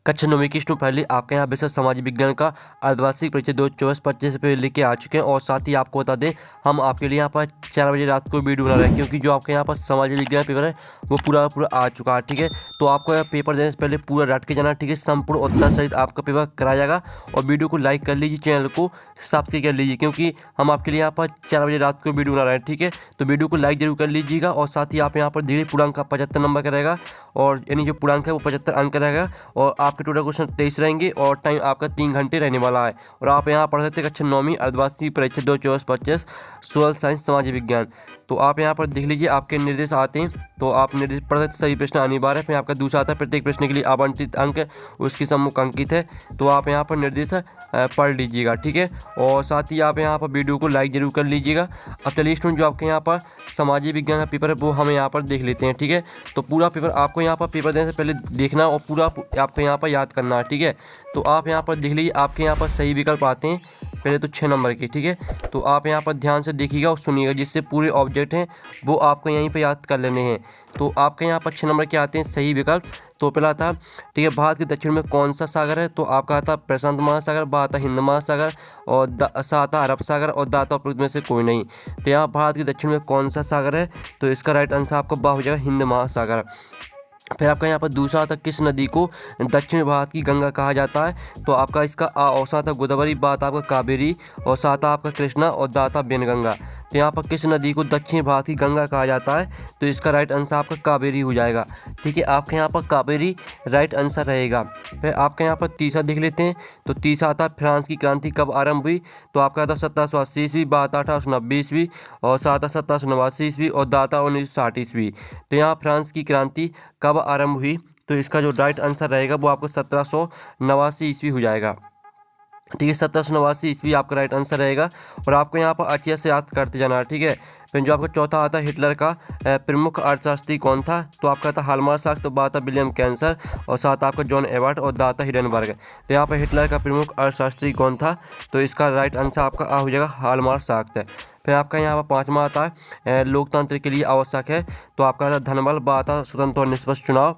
कक्षा 9वीं की स्टूडेंट पहले आपके यहाँ विषय समाज विज्ञान का अर्धवार्षिक परीक्षा 2024-25 पे लेके आ चुके हैं। और साथ ही आपको बता दें, हम आपके लिए यहाँ पर 4 बजे रात को वीडियो बना रहे हैं, क्योंकि जो आपके यहाँ पर समाज विज्ञान पेपर है वो पूरा आ चुका है। ठीक है, तो आपको यहाँ पेपर देने से पहले पूरा रट के जाना। ठीक है, संपूर्ण उत्तर सहित आपका पेपर कराया जाएगा। और वीडियो को लाइक कर लीजिए, चैनल को सब्सक्राइब कर लीजिए, क्योंकि हम आपके लिए यहाँ पर 4 बजे रात को वीडियो बना रहे हैं। ठीक है, तो वीडियो को लाइक जरूर कर लीजिएगा। और साथ ही आप यहाँ पर धीरे पूर्णांक का 75 नंबर का रहेगा, और यानी जो पूर्णांक है वो 75 अंक रहेगा। और आपके टोटल क्वेश्चन 23 रहेंगे, और टाइम आपका 3 घंटे रहने वाला है। और आप यहाँ पढ़ सकते हैं कक्षा 9वीं अर्धवार्षिक परीक्षा 2024-25 सोशल साइंस समाज विज्ञान। तो आप यहाँ पर देख लीजिए, आपके निर्देश आते हैं तो आप निर्देश पढ़ सकते, सही प्रश्न अनिवार्य है। फिर आपका दूसरा आता है, प्रत्येक प्रश्न के लिए आवंटित अंक उसकी सम्मुख अंकित है। तो आप यहाँ पर निर्देश पढ़ लीजिएगा। ठीक है, और साथ ही आप यहाँ पर वीडियो को लाइक जरूर कर लीजिएगा। अब चलिए स्टूडेंट, जो आपके यहाँ पर सामाजिक विज्ञान का पेपर है वो हम यहाँ पर देख लेते हैं। ठीक है, तो पूरा पेपर आपको यहाँ पर पेपर देने से पहले देखना और पूरा आपको यहाँ पर याद करना है। ठीक है, तो आप यहाँ पर देख लीजिए, आपके यहाँ पर सही विकल्प आते हैं पहले तो 6 नंबर के। ठीक है, तो आप यहाँ पर ध्यान से देखिएगा और सुनिएगा, जिससे पूरे ऑब्जेक्ट हैं वो आपको यहीं पे याद कर लेने हैं। तो आपके यहाँ पर 6 नंबर के आते हैं सही विकल्प। तो पहला था, ठीक है, भारत के दक्षिण में कौन सा सागर है? तो आपका आता प्रशांत महासागर, बा आता हिंद महासागर, और सा आता अरब सागर, और दा आता उपरोक्त में से कोई नहीं। तो यहाँ भारत के दक्षिण में कौन सा सागर है? तो इसका राइट आंसर आपका बा हो जाएगा, हिंद महासागर। फिर आपका यहाँ पर दूसरा आता किस नदी को दक्षिण भारत की गंगा कहा जाता है? तो आपका इसका औसत आता गोदावरी, बात आपका कावेरी, और सात आपका कृष्णा, और दाता बेनगंगा। तो यहाँ पर किस नदी को दक्षिण भारत की गंगा कहा जाता है? तो इसका राइट आंसर आपका कावेरी हो जाएगा। ठीक है, आपके यहाँ पर कावेरी राइट आंसर रहेगा। फिर आपके यहाँ पर तीसरा देख लेते हैं। तो तीसरा आता फ्रांस की क्रांति कब आरंभ हुई? तो आपका आता 1780 ईस्वी, बात 1890 ईस्वी, और सात 1789 ईस्वी, और दाता 1960 ईस्वी। तो यहाँ फ्रांस की क्रांति कब आरंभ हुई? तो इसका जो राइट आंसर रहेगा वो आपको 1789 ईस्वी हो जाएगा। ठीक है, 1789 ईस्वी आपका राइट आंसर रहेगा। और आपको यहाँ पर अच्छे से याद करते जाना है। ठीक है, फिर जो आपका चौथा आता है, हिटलर का प्रमुख अर्थशास्त्री कौन था? तो आपका आता हालमार्क साक्स, तो बात है विलियम कैंसर, और साथ आपका जॉन एवर्ट, और दाता हिडनबर्ग। तो यहाँ पर हिटलर का प्रमुख अर्थशास्त्री कौन था? तो इसका राइट आंसर आपका आ हो जाएगा हालमार्क साक्स। फिर आपका यहाँ पर पाँचवा आता है, लोकतंत्र के लिए आवश्यक है। तो आपका आता धनबल, बात आता स्वतंत्र और निष्पक्ष चुनाव,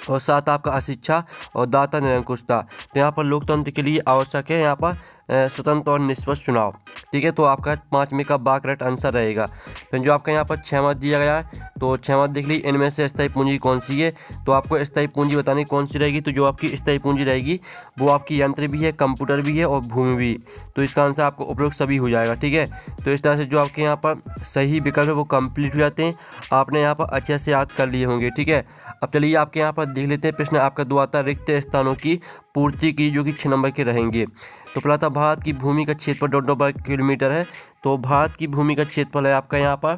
और साथ आपका अशिक्षा, और दाता निरंकुशता। तो यहाँ पर लोकतंत्र के लिए आवश्यक है यहाँ पर स्वतंत्र और निष्पक्ष चुनाव। ठीक है, तो आपका 5 में का बा करेक्ट आंसर रहेगा। फिर जो आपका यहाँ पर 6वां दिया गया है, तो 6वां देख लीजिए, इनमें से स्थायी पूंजी कौन सी है? तो आपको स्थायी पूंजी बतानी कौन सी रहेगी। तो जो आपकी स्थायी पूंजी रहेगी वो आपकी यंत्र भी है, कंप्यूटर भी है, और भूमि भी। तो इसका आंसर आपको उपरोक्त सभी हो जाएगा। ठीक है, तो इस तरह से जो आपके यहाँ पर सही विकल्प है वो कंप्लीट हो जाते हैं। आपने यहाँ पर अच्छे से याद कर लिए होंगे। ठीक है, अब चलिए आपके यहाँ पर देख लेते हैं प्रश्न आपका दो आता रिक्त स्थानों की पूर्ति की, जो कि 6 नंबर के रहेंगे। तो पहला था, भारत की भूमि का क्षेत्रफल 2.9 वर्ग किलोमीटर है। तो भारत की भूमि का क्षेत्रफल है आपका यहाँ पर,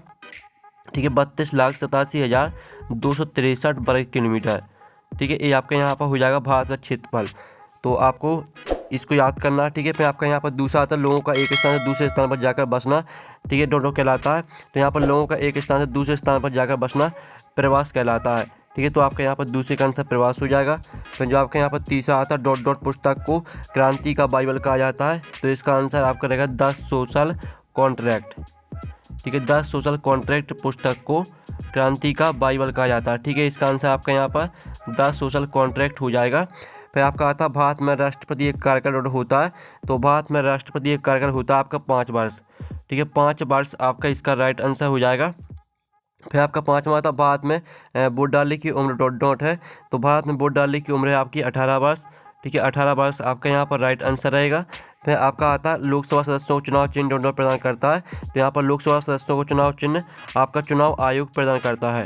ठीक है, 32,87,263 वर्ग किलोमीटर। ठीक है, ये आपका यहाँ पर हो जाएगा भारत का क्षेत्रफल। तो आपको इसको याद करना। ठीक है, फिर आपका यहाँ पर दूसरा आता है, लोगों का एक स्थान से दूसरे स्थान पर जाकर बसना। ठीक है, डोडो कहलाता है। तो यहाँ पर लोगों का एक स्थान से दूसरे स्थान पर जाकर बसना प्रवास कहलाता है। ठीक है, तो आपका यहाँ पर दूसरे का आंसर प्रवास हो जाएगा। फिर जो आपके यहाँ पर तीसरा आता है, ... पुस्तक को क्रांति का बाइबल कहा जाता है। तो इसका आंसर आपका रहेगा द सोशल कॉन्ट्रैक्ट। ठीक है, द सोशल कॉन्ट्रैक्ट पुस्तक को क्रांति का बाइबल कहा जाता है। ठीक है, इसका आंसर आपका यहाँ पर द सोशल कॉन्ट्रैक्ट हो जाएगा। फिर आपका आता है, भारत में राष्ट्रपति एक कार्यकाल होता है। तो भारत में राष्ट्रपति एक कार्यकाल होता है आपका 5 वर्ष। ठीक है, 5 वर्ष आपका इसका राइट आंसर हो जाएगा। फिर आपका 5वां आता, भारत में वोट डालने की उम्र ... है। तो भारत में वोट डालने की उम्र है आपकी 18 वर्ष। ठीक है, 18 वर्ष आपका यहाँ पर राइट आंसर रहेगा। फिर आपका आता है, लोकसभा सदस्यों को चुनाव चिन्ह ... प्रदान करता है। तो यहाँ पर लोकसभा सदस्यों को चुनाव चिन्ह आपका चुनाव आयोग प्रदान करता है।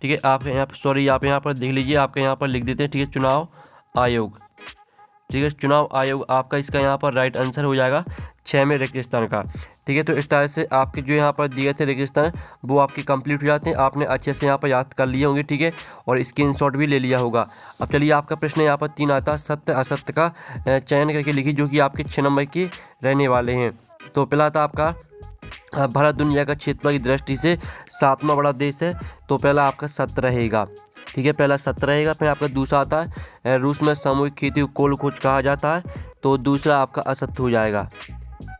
ठीक है, आप यहाँ पर आप यहाँ पर देख लीजिए, आपके यहाँ पर लिख देते हैं। ठीक है, चुनाव आयोग। ठीक है, चुनाव आयोग आपका इसका यहाँ पर राइट आंसर हो जाएगा 6 में रिक्त स्थान का। ठीक है, तो इस तरह से आपके जो यहाँ पर दिए थे रिक्त स्थान वो आपके कंप्लीट हो जाते हैं। आपने अच्छे से यहाँ पर याद कर लिए होंगे। ठीक है, और स्क्रीनशॉट भी ले लिया होगा। अब चलिए आपका प्रश्न यहाँ पर 3 आता है, सत्य असत्य का चयन करके लिखिए, जो कि आपके 6 नंबर के रहने वाले हैं। तो पहला था आपका, भारत दुनिया का क्षेत्रफल की दृष्टि से 7वां बड़ा देश है। तो पहला आपका सत्य रहेगा। ठीक है, पहला सत्य रहेगा। फिर आपका दूसरा आता है, रूस में सामूहिक खेती को कोल खोज कहा जाता है। तो दूसरा आपका असत्य हो जाएगा।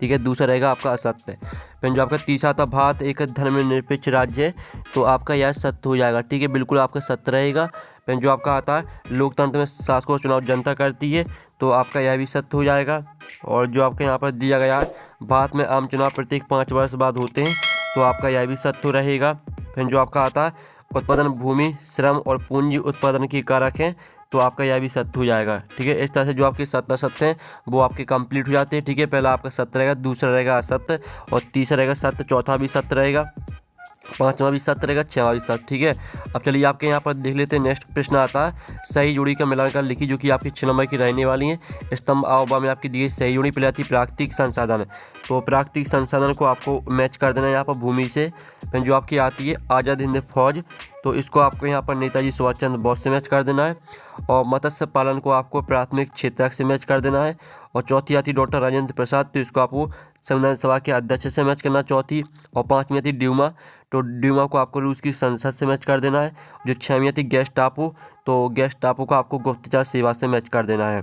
ठीक है। दूसरा रहेगा आपका असत्य। फिर जो आपका तीसरा आता भारत एक धर्मनिरपेक्ष राज्य है, तो आपका यह सत्य हो जाएगा। ठीक है, बिल्कुल आपका सत्य रहेगा। फिर जो आपका आता है लोकतंत्र में शासकों का चुनाव जनता करती है, तो आपका यह भी सत्य हो जाएगा। और जो आपके यहाँ पर दिया गया है भारत में आम चुनाव प्रत्येक 5 वर्ष बाद होते हैं, तो आपका यह भी सत्य रहेगा। फिर जो आपका आता है उत्पादन भूमि श्रम और पूंजी उत्पादन की कारक है, तो आपका यह भी सत्य हो जाएगा। ठीक है, इस तरह से जो आपके 17 सत्य हैं वो आपके कंप्लीट हो जाते हैं। ठीक है, पहला आपका सत्य रहेगा, दूसरा रहेगा असत्य, और तीसरा रहेगा सत्य, चौथा भी सत्य रहेगा, पाँचवा भी सत्य रहेगा, छठवां भी सत्य। ठीक है, अब चलिए आपके यहाँ पर देख लेते हैं। नेक्स्ट प्रश्न आता है सही जोड़ी का मिलान कर लिखी, जो कि आपकी 6 नंबर की रहने वाली है। स्तंभ आवबा में आपकी दी गई सही जोड़ी पहले आती है प्राकृतिक संसाधन, तो प्राकृतिक संसाधन को आपको मैच कर देना है यहाँ पर भूमि से। फिर जो आपकी आती है आज़ाद हिंद फौज, तो इसको आपको यहाँ पर नेताजी सुभाष चंद्र बोस से मैच कर देना है। और मत्स्य पालन को आपको प्राथमिक क्षेत्र से मैच कर देना है। और चौथी आती डॉक्टर राजेंद्र प्रसाद, तो इसको आपको संविधान सभा के अध्यक्ष से मैच करना चौथी। और पाँचवीं आती ड्यूमा, तो ड्यूमा को आपको रूस की संसद से मैच कर देना है। जो छवीं आती गैस टापू, तो गैस टापू को आपको गुप्तचर सेवा से मैच कर देना है।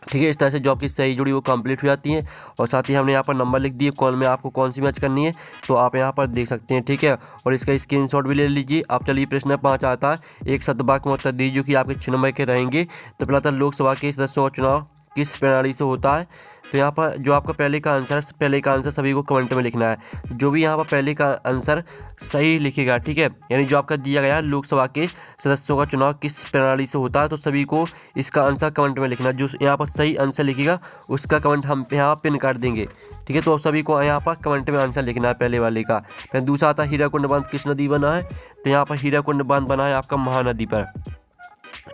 ठीक है, इस तरह से जो आपकी सही जुड़ी वो कंप्लीट हो जाती है। और साथ ही हमने यहाँ पर नंबर लिख दिए कौन में आपको कौन सी मैच करनी है, तो आप यहाँ पर देख सकते हैं। ठीक है, और इसका स्क्रीनशॉट भी ले लीजिए आप। चलिए प्रश्न 5 आता है एक शतवाक में उत्तर दीजिए, जो कि आपके 6 नंबर के रहेंगे। तो पहला था लोकसभा के सदस्यों का चुनाव किस प्रणाली से होता है, तो यहाँ पर जो आपका पहले का आंसर सभी को कमेंट में लिखना है। जो भी यहाँ पर पहले का आंसर सही लिखेगा, ठीक है, यानी जो आपका दिया गया है लोकसभा के सदस्यों का चुनाव किस प्रणाली से होता है, तो सभी को इसका आंसर कमेंट में लिखना। जो यहाँ पर सही आंसर लिखेगा उसका कमेंट हम यहाँ पिन कर देंगे। ठीक है, तो सभी को यहाँ पर कमेंट में आंसर लिखना है पहले वाले का। फिर दूसरा आता है हीराकुंड बांध किस नदी बना है, तो यहाँ पर हीराकुंड बांध बना है आपका महानदी पर।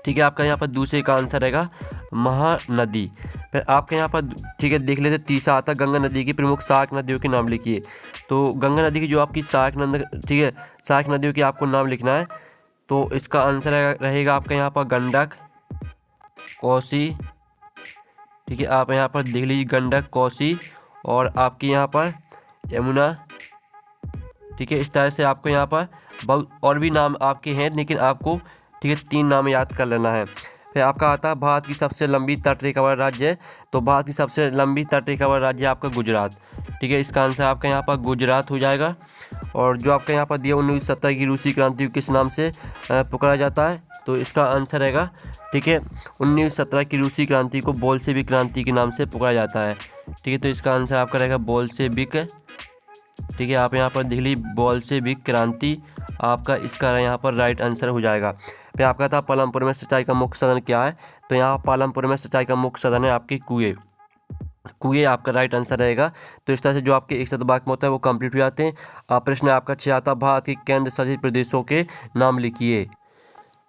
ठीक है, आपका यहाँ पर दूसरे का आंसर रहेगा महानदी। फिर आपके यहाँ पर ठीक है देख लेते तीसरा आता है गंगा नदी की प्रमुख सहायक नदियों के नाम लिखिए। तो गंगा नदी की जो आपकी ठीक है सहायक नदियों की आपको नाम लिखना है। तो इसका आंसर रहेगा आपका यहाँ पर गंडक, कोसी। ठीक है, आप यहाँ पर देख लीजिए गंडक, कोसी और आपकी यहाँ पर यमुना। ठीक है, इस तरह से आपको यहाँ पर बहुत और भी नाम आपके हैं, लेकिन आपको ठीक है 3 नाम याद कर लेना है। फिर आपका आता है भारत की सबसे लंबी तटरेखा वाला राज्य है, तो भारत की सबसे लंबी तटरेखा वाला राज्य आपका गुजरात। ठीक है, इसका आंसर आपका यहाँ पर गुजरात हो जाएगा। और जो आपका यहाँ पर दिया 1917 की रूसी क्रांति को किस नाम से पुकारा जाता है, तो इसका आंसर रहेगा ठीक है 1917 की रूसी क्रांति को बोल्शेविक क्रांति के नाम से पुकारा जाता है। ठीक है, तो इसका आंसर आपका रहेगा बोल्शेविक। ठीक है, आप यहाँ पर देख लीजिए बोल्शेविक क्रांति आपका इसका यहाँ पर राइट आंसर हो जाएगा। फिर आपका था पालमपुर में सिंचाई का मुख्य साधन क्या है, तो यहाँ पालमपुर में सिंचाई का मुख्य साधन है आपके कुएं आपका राइट आंसर रहेगा। तो इस तरह से जो आपके 1 शतवाक में होता है वो कंप्लीट हो जाते हैं। प्रश्न आपका 6 आता भारत के केंद्र शासित प्रदेशों के नाम लिखिए।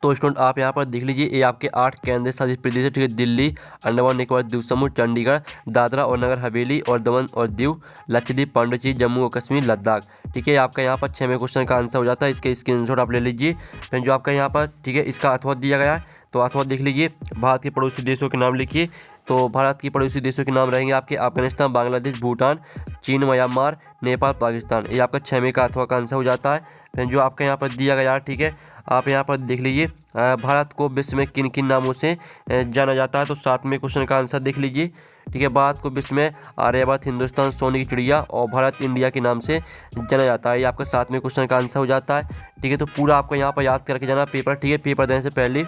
तो स्टूडेंट आप यहाँ पर देख लीजिए ये आपके 8 केंद्र शासित प्रदेश है। ठीक है, दिल्ली, अंडमान निकोबार द्वीप समूह, चंडीगढ़, दादरा और नगर हवेली और दमन और दीव, लक्षद्वीप, पांडिचेरी, जम्मू और कश्मीर, लद्दाख। ठीक है, आपका यहाँ पर 6वें क्वेश्चन का आंसर हो जाता है। इसके स्क्रीनशॉट आप ले लीजिए। फिर जो आपका यहाँ पर ठीक है इसका अथवा दिया गया है, तो अथवा देख लीजिए भारत के पड़ोसी देशों के नाम लिखिए। तो भारत की पड़ोसी देशों के नाम रहेंगे आपके अफगानिस्तान, बांग्लादेश, भूटान, चीन, म्यांमार, नेपाल, पाकिस्तान। ये आपका 6वें का अथवा का आंसर हो जाता है। फिर जो आपका यहाँ पर दिया गया ठीक है आप यहाँ पर देख लीजिए भारत को विश्व में किन किन नामों से जाना जाता है, तो 7वें क्वेश्चन का आंसर देख लीजिए। ठीक है, भारत को विश्व में आर्यभट्ट, हिंदुस्तान, सोने की चिड़िया और भारत इंडिया के नाम से जाना जाता है। ये आपका 7वें क्वेश्चन का आंसर हो जाता है। ठीक है, तो पूरा आपको यहाँ पर याद करके जाना पेपर। ठीक है, पेपर देने से पहले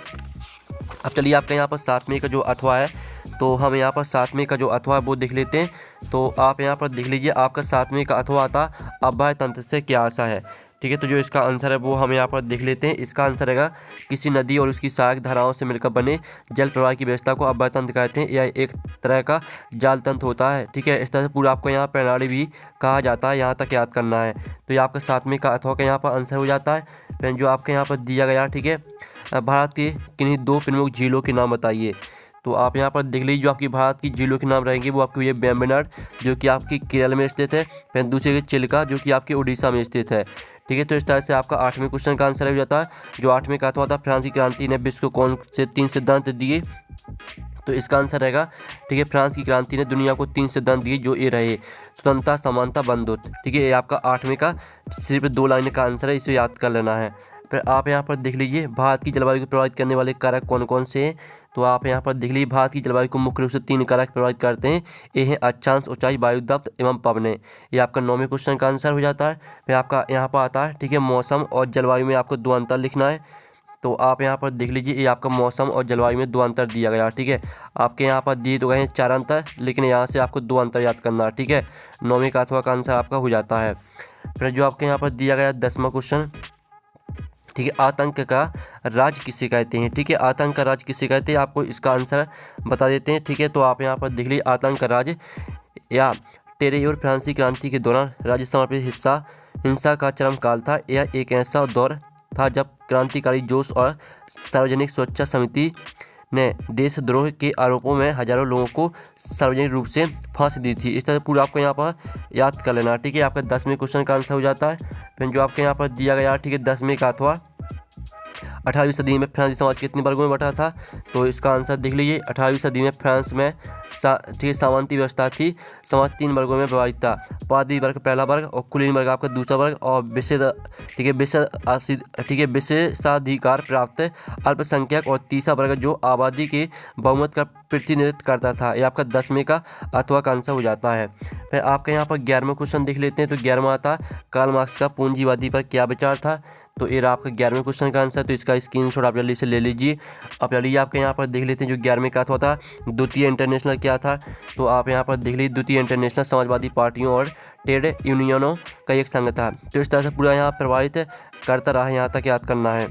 अब चलिए आपका यहाँ पर 7वें का जो अथवा है, तो हम यहाँ पर 7वें का जो अथवा है वो देख लेते हैं। तो आप यहाँ पर देख लीजिए आपका 7वें का अथवा आता अभय तंत्र से क्या आशा है। ठीक है, तो जो इसका आंसर है वो हम यहाँ पर देख लेते हैं। इसका आंसर रहेगा किसी नदी और उसकी सहायक धाराओं से मिलकर बने जल प्रवाह की व्यवस्था को अभय तंत्र कहते हैं। यह एक तरह का जाल तंत्र होता है। ठीक है, इस तरह से पूरा आपको यहाँ प्रणाली भी कहा जाता है, यहाँ तक याद करना है। तो ये आपका 7वें का अथवा का यहाँ पर आंसर हो जाता है। फिर जो आपके यहाँ पर दिया गया ठीक है भारत के किन्हीं 2 प्रमुख झीलों के नाम बताइए। तो आप यहाँ पर देख लीजिए जो आपकी भारत की झीलों के नाम रहेंगे वो आपकी ये वेम्बनाड जो कि आपकी केरल में स्थित है, फिर दूसरे की चिल्का जो कि आपकी उड़ीसा में स्थित है। ठीक है, तो इस तरह से आपका 8वें क्वेश्चन का आंसर हो जाता है। जो 8वें का था फ्रांस की क्रांति ने विश्व को कौन से 3 सिद्धांत दिए, तो इसका आंसर रहेगा ठीक है फ्रांस की क्रांति ने दुनिया को 3 सिद्धांत दिए जो ये रहे स्वतंत्रता, समानता, बंधुत्व। ठीक है, ये आपका 8वें का सिर्फ 2 लाइन का आंसर है, इसे याद कर लेना है। फिर आप यहाँ पर देख लीजिए भारत की जलवायु को प्रभावित करने वाले कारक कौन कौन से हैं। तो आप यहाँ पर देख लीजिए भारत की जलवायु को मुख्य रूप से 3 कारक प्रभावित करते हैं। ये हैं अक्षांश, ऊंचाई, वायु दाब एवं पवनें। ये आपका 9वें क्वेश्चन का आंसर हो जाता है। फिर आपका यहाँ पर आता है, ठीक है, मौसम और जलवायु में आपको 2 अंतर लिखना है। तो आप यहाँ पर देख लीजिए ये आपका मौसम और जलवायु में 2 अंतर दिया गया, ठीक है। आपके यहाँ पर दिए तो गए हैं 4 अंतर, लेकिन यहाँ से आपको 2 अंतर याद करना है, ठीक है। 9वीं का अथवा का आंसर आपका हो जाता है। फिर जो आपके यहाँ पर दिया गया 10वां क्वेश्चन, ठीक है, आतंक का राज किसे कहते हैं, ठीक है। आतंक का राज किसे कहते हैं, आपको इसका आंसर बता देते हैं, ठीक है। तो आप यहाँ पर देख लीजिए आतंक का राज या टेरेयोर फ्रांसीसी क्रांति के दौरान राज्य समर्पित हिंसा का चरम काल था। यह एक ऐसा दौर था जब क्रांतिकारी जोश और सार्वजनिक सुरक्षा समिति ने देशद्रोह के आरोपों में हजारों लोगों को सार्वजनिक रूप से फांसी दी थी। इस तरह पूरा आपको यहाँ पर याद कर लेना, ठीक है। आपका 10वें क्वेश्चन का आंसर हो जाता है। फिर जो आपके यहाँ पर दिया गया, ठीक है, 10वें का अथवा 18वीं सदी में फ्रांसीसी समाज कितने वर्गों में बटा था। तो इसका आंसर देख लीजिए 18वीं सदी में फ्रांस में ठीक है सामंती व्यवस्था थी। समाज 3 वर्गों में विभाजित था। पादरी वर्ग पहला वर्ग और कुलीन वर्ग आपका दूसरा वर्ग और विशेषाधिकार प्राप्त अल्पसंख्यक और तीसरा वर्ग जो आबादी के बहुमत का प्रतिनिधित्व करता था। ये आपका 10वें का अथवा का आंसर हो जाता है। फिर आपके यहाँ पर 11वां क्वेश्चन देख लेते हैं। तो 11वां आता कार्ल मार्क्स का पूंजीवादी पर क्या विचार था। तो ये आपका 11वें क्वेश्चन का आंसर। तो इसका स्क्रीनशॉट आप जल्दी से ले लीजिए। अब चलिए आपके यहाँ पर देख लेते हैं जो 11वें का अथवा था द्वितीय इंटरनेशनल क्या था। तो आप यहाँ पर देख लीजिए द्वितीय इंटरनेशनल समाजवादी पार्टियों और ट्रेड यूनियनों का एक संघ था। तो इस तरह से पूरा यहाँ प्रभावित करता रहा, यहाँ तक याद करना है।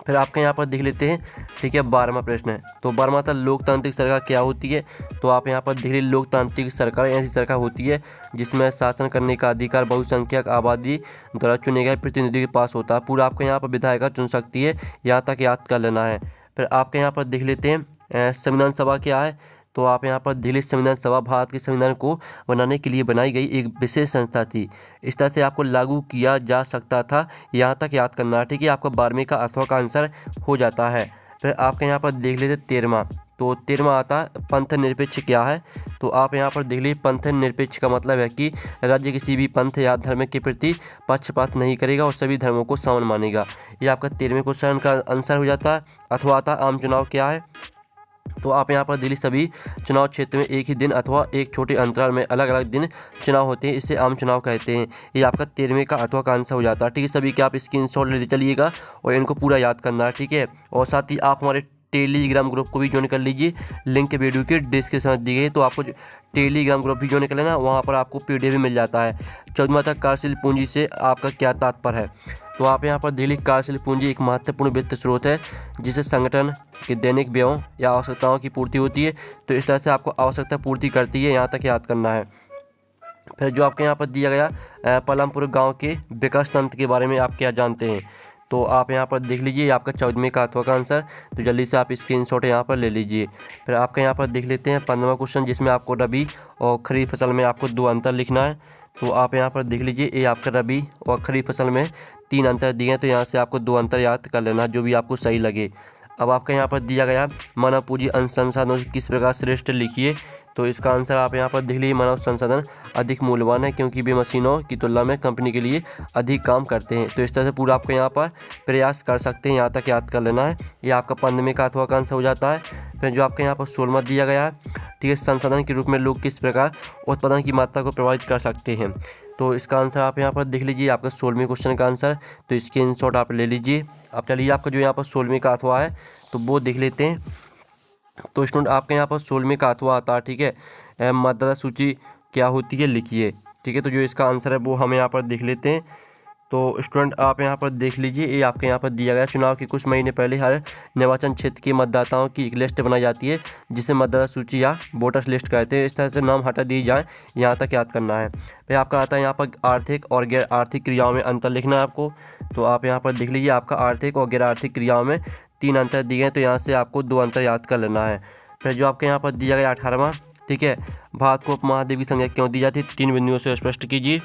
फिर आपके यहाँ पर देख लेते हैं, ठीक है, 12वां प्रश्न है। तो 12वां था लोकतांत्रिक सरकार क्या होती है। तो आप यहाँ पर देख लीजिए लोकतांत्रिक सरकार ऐसी सरकार होती है जिसमें शासन करने का अधिकार बहुसंख्यक आबादी द्वारा चुने गए प्रतिनिधि के पास होता है। पूरा आपके यहाँ पर विधायिका चुन सकती है, यहाँ तक याद कर लेना है। फिर आपके यहाँ पर देख लेते हैं संविधान सभा क्या है। तो आप यहाँ पर दिल्ली संविधान सभा भारत के संविधान को बनाने के लिए बनाई गई एक विशेष संस्था थी। इस तरह से आपको लागू किया जा सकता था, यहाँ तक याद करना है, ठीक है। आपका 12वें का अथवा का आंसर हो जाता है। फिर आपके यहाँ पर देख लेते 13वां। तो 13वां आता पंथ निरपेक्ष क्या है। तो आप यहाँ पर देख लीजिए पंथ निरपेक्ष का मतलब है कि राज्य किसी भी पंथ या धर्म के प्रति पक्षपात नहीं करेगा और सभी धर्मों को समान मानेगा। ये आपका 13वें क्वेश्चन का आंसर हो जाता है। अथवा आता आम चुनाव क्या है। तो आप यहाँ पर दिल्ली सभी चुनाव क्षेत्र में एक ही दिन अथवा एक छोटे अंतराल में अलग अलग दिन चुनाव होते हैं, इससे आम चुनाव कहते हैं। ये आपका 13वें का अथवा का आंसर हो जाता है, ठीक है। सभी के आप स्क्रीनशॉट लेते चलिएगा और इनको पूरा याद करना है, ठीक है। और साथ ही आप हमारे टेलीग्राम ग्रुप को भी ज्वाइन कर लीजिए, लिंक वीडियो के डिस्क्रिप्शन में दी गई है। तो आपको टेलीग्राम ग्रुप भी ज्वाइन कर लेना, वहाँ पर आपको PDF भी मिल जाता है। 14वां तक कार्यशील पूंजी से आपका क्या तात्पर्य है। तो आप यहाँ पर दिल्ली कार्यशील पूंजी एक महत्वपूर्ण वित्त स्रोत है जिससे संगठन के दैनिक व्ययों या आवश्यकताओं की पूर्ति होती है। तो इस तरह से आपको आवश्यकता पूर्ति करती है, यहाँ तक याद करना है। फिर जो आपके यहाँ पर दिया गया पलमपुर गांव के विकास तंत्र के बारे में आप क्या जानते हैं। तो आप यहाँ पर देख लीजिए आपका 14वें का अथवा का आंसर। तो जल्दी से आप स्क्रीनशॉट यहाँ पर ले लीजिए। फिर आपके यहाँ पर देख लेते हैं 15वां क्वेश्चन जिसमें आपको रबी और खरीफ फसल में आपको 2 अंतर लिखना है। तो आप यहाँ पर देख लीजिए ये आपका रबी और खरीफ फसल में 3 अंतर दिए हैं। तो यहाँ से आपको 2 अंतर याद कर लेना जो भी आपको सही लगे। अब आपका यहाँ पर दिया गया मानव पूंजी संसाधनों से किस प्रकार श्रेष्ठ लिखिए। तो इसका आंसर आप यहाँ पर देख लीजिए मानव संसाधन अधिक मूल्यवान है क्योंकि वे मशीनों की तुलना में कंपनी के लिए अधिक काम करते हैं। तो इस तरह से पूरा आपको यहाँ पर प्रयास कर सकते हैं, यहाँ तक याद कर लेना है। ये आपका 15वें का अथवा का आंसर हो जाता है। फिर जो आपके यहाँ पर 16वां दिया गया है, ठीक है, संसाधन के रूप में लोग किस प्रकार उत्पादन की मात्रा को प्रभावित कर सकते हैं। तो इसका आंसर आप यहाँ पर देख लीजिए आपका 16वें क्वेश्चन का आंसर। तो स्क्रीनशॉट आप ले लीजिए। अब चलिए आपका जो यहाँ पर 16वें का अथवा है तो वो देख लेते हैं। तो स्टूडेंट आपके यहाँ पर 16वें का अथवा आता है, ठीक है, मतदाता सूची क्या होती है लिखिए, ठीक है। तो जो इसका आंसर है वो हम यहाँ पर देख लेते हैं। तो स्टूडेंट आप यहाँ पर देख लीजिए ये आपके यहाँ पर दिया गया चुनाव के कुछ महीने पहले हर निर्वाचन क्षेत्र के मतदाताओं की एक लिस्ट बनाई जाती है जिसे मतदाता सूची या वोटर्स लिस्ट कहते हैं। इस तरह से नाम हटा दिए जाए, यहाँ तक याद करना है। फिर आपका आता है यहाँ पर आर्थिक और गैर आर्थिक क्रियाओं में अंतर लिखना है आपको। तो आप यहाँ पर देख लीजिए आपका आर्थिक और गैर आर्थिक क्रियाओं में 3 अंतर दिए हैं। तो यहाँ से आपको 2 अंतर याद कर लेना है। फिर जो आपके यहाँ पर दिया गया 18वां, ठीक है, भारत को उपमहाद्वीप की संज्ञा क्यों दी जाती है, 3 बिंदुओं से स्पष्ट कीजिए।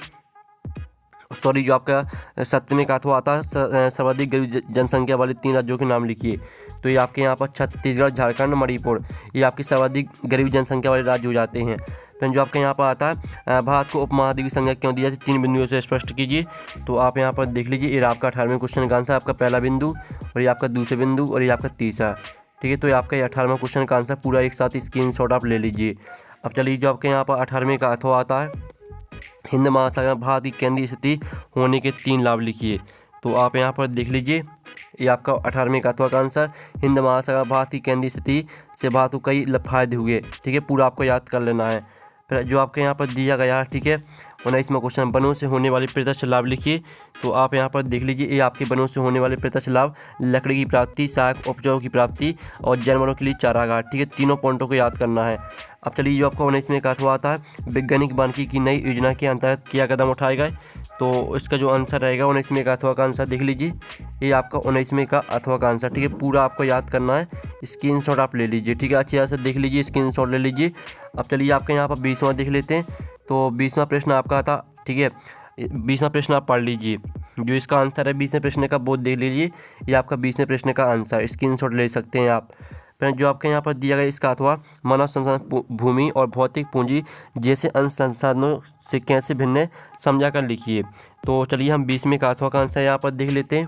सॉरी जो आपका 7वें का अथवा आता है सर्वाधिक गरीब जनसंख्या वाले 3 राज्यों के नाम लिखिए। तो ये आपके यहाँ पर छत्तीसगढ़, झारखंड, मणिपुर, ये आपकी सर्वाधिक गरीब जनसंख्या वाले राज्य हो जाते हैं। फिर जो आपके यहाँ पर आता है भारत को उपमहाद्वीप की संज्ञा क्यों दी जाती है, 3 बिंदुओं से स्पष्ट कीजिए। तो आप यहाँ पर देख लीजिए, ये आपका 18वें क्वेश्चन का आंसर, आपका पहला बिंदु और ये आपका दूसरा बिंदु और ये आपका तीसरा। ठीक है, तो ये आपका 18वां क्वेश्चन का आंसर पूरा एक साथ स्क्रीनशॉट आप ले लीजिए। अब चलिए जो आपके यहाँ पर 18वें का अथवा आता है, हिंद महासागर भारत की केंद्रीय स्थिति होने के 3 लाभ लिखिए। तो आप यहाँ पर देख लीजिए, ये आपका 18वें का अथवा का आंसर, हिंद महासागर भारत की केंद्रीय स्थिति से भारत को कई फायदे हुए। ठीक है, पूरा आपको याद कर लेना है। फिर जो आपके यहाँ पर दिया गया है, ठीक है, 19वां क्वेश्चन, वनों से होने वाले प्रत्यक्ष लाभ लिखिए। तो आप यहाँ पर देख लीजिए, ये आपके वनों से होने वाले प्रत्यक्ष लाभ, लकड़ी की प्राप्ति, सहायक उपजाऊ की प्राप्ति और जानवरों के लिए चारागाह। ठीक है, तीनों पॉइंटों को याद करना है। अब चलिए जो आपका 19वें का अथवा आता है, वैज्ञानिक वानिकी की नई योजना के अंतर्गत क्या कदम उठाए गए। तो इसका जो आंसर रहेगा 19वें का अथवा का आंसर देख लीजिए, ये आपका 19वें का अथवा का आंसर। ठीक है, पूरा आपको याद करना है, स्क्रीनशॉट आप ले लीजिए। ठीक है, अच्छी तरह से देख लीजिए, स्क्रीनशॉट ले लीजिए। अब चलिए आपके यहाँ पर 20वां देख लेते हैं। तो 20वां प्रश्न आपका था, ठीक है, 20वां प्रश्न आप पढ़ लीजिए। जो इसका आंसर है 20वें प्रश्न का, वो देख लीजिए, ये आपका 20वें प्रश्न का आंसर, स्क्रीनशॉट ले सकते हैं आप। फिर जो आपके यहाँ पर दिया गया इसका अथवा, मानव संसाधन, भूमि और भौतिक पूंजी जैसे अन्य संसाधनों से कैसे भिन्न है, समझा कर लिखिए। तो चलिए हम 20वें का अथवा का आंसर यहाँ पर देख लेते हैं।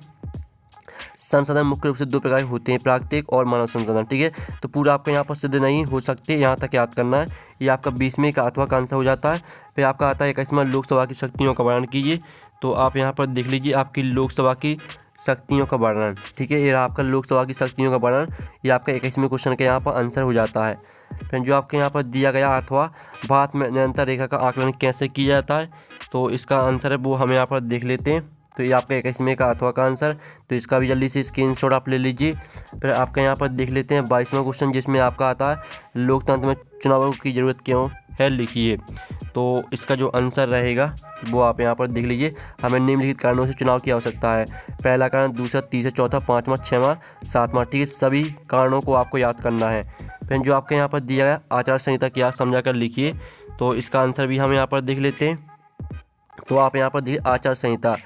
संसाधन मुख्य रूप से 2 प्रकार के होते हैं, प्राकृतिक और मानव संसाधन। ठीक है, तो पूरा आपको यहाँ पर सिद्ध नहीं हो सकते, यहाँ तक याद करना है। ये आपका 20वें का अथवा का आंसर हो जाता है। फिर आपका आता है 21वां, लोकसभा की शक्तियों का वर्णन कीजिए। तो आप यहाँ पर देख लीजिए, आपकी लोकसभा की शक्तियों का वर्णन। ठीक है, ये आपका लोकसभा की शक्तियों का वर्णन, ये आपका 21वें क्वेश्चन का यहाँ पर आंसर हो जाता है। फिर जो आपके यहाँ पर दिया गया अथवा, भारत में निरंतर रेखा का आकलन कैसे किया जाता है। तो इसका आंसर है वो हम यहाँ पर देख लेते हैं। तो ये आपका 21वें का अथवा का आंसर, तो इसका भी जल्दी से स्क्रीनशॉट आप ले लीजिए। फिर आपका यहाँ पर देख लेते हैं 22वां क्वेश्चन, जिसमें आपका आता है लोकतंत्र में चुनावों की ज़रूरत क्यों है, लिखिए। तो इसका जो आंसर रहेगा वो आप यहाँ पर देख लीजिए, हमें निम्नलिखित कारणों से चुनाव की आवश्यकता है। पहला कारण, दूसरा, तीसरा, चौथा, 5वां, 6वां, 7वां। ठीक है, सभी कारणों को आपको याद करना है। फिर जो आपके यहाँ पर दिया गया आचार संहिता क्या, समझा कर लिखिए। तो इसका आंसर भी हम यहाँ पर देख लेते हैं। तो आप यहाँ पर देखिए, आचार संहिता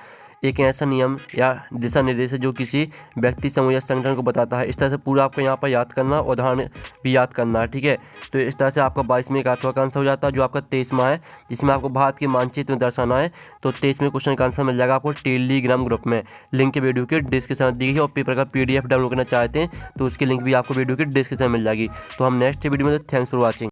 एक ऐसा नियम या दिशा निर्देश है जो किसी व्यक्ति, समूह या संगठन को बताता है। इस तरह से पूरा आपको यहाँ पर याद करना, उदाहरण भी याद करना है। ठीक है, तो इस तरह से आपका 22वें का अथवा का आंसर हो जाता है। जो आपका 23वां है, जिसमें आपको भारत के मानचित्र में दर्शाना है। तो 23वें क्वेश्चन का आंसर मिल जाएगा आपको टेलीग्राम ग्रुप में, लिंक के वीडियो के डिस्क्रिप्शन दी गई है। और पेपर का PDF डाउनलोड करना चाहते हैं तो उसकी लिंक भी आपको वीडियो के डिस्क्रिप्शन में मिल जाएगी। तो हम नेक्स्ट वीडियो में, थैंक्स फॉर वॉचिंग।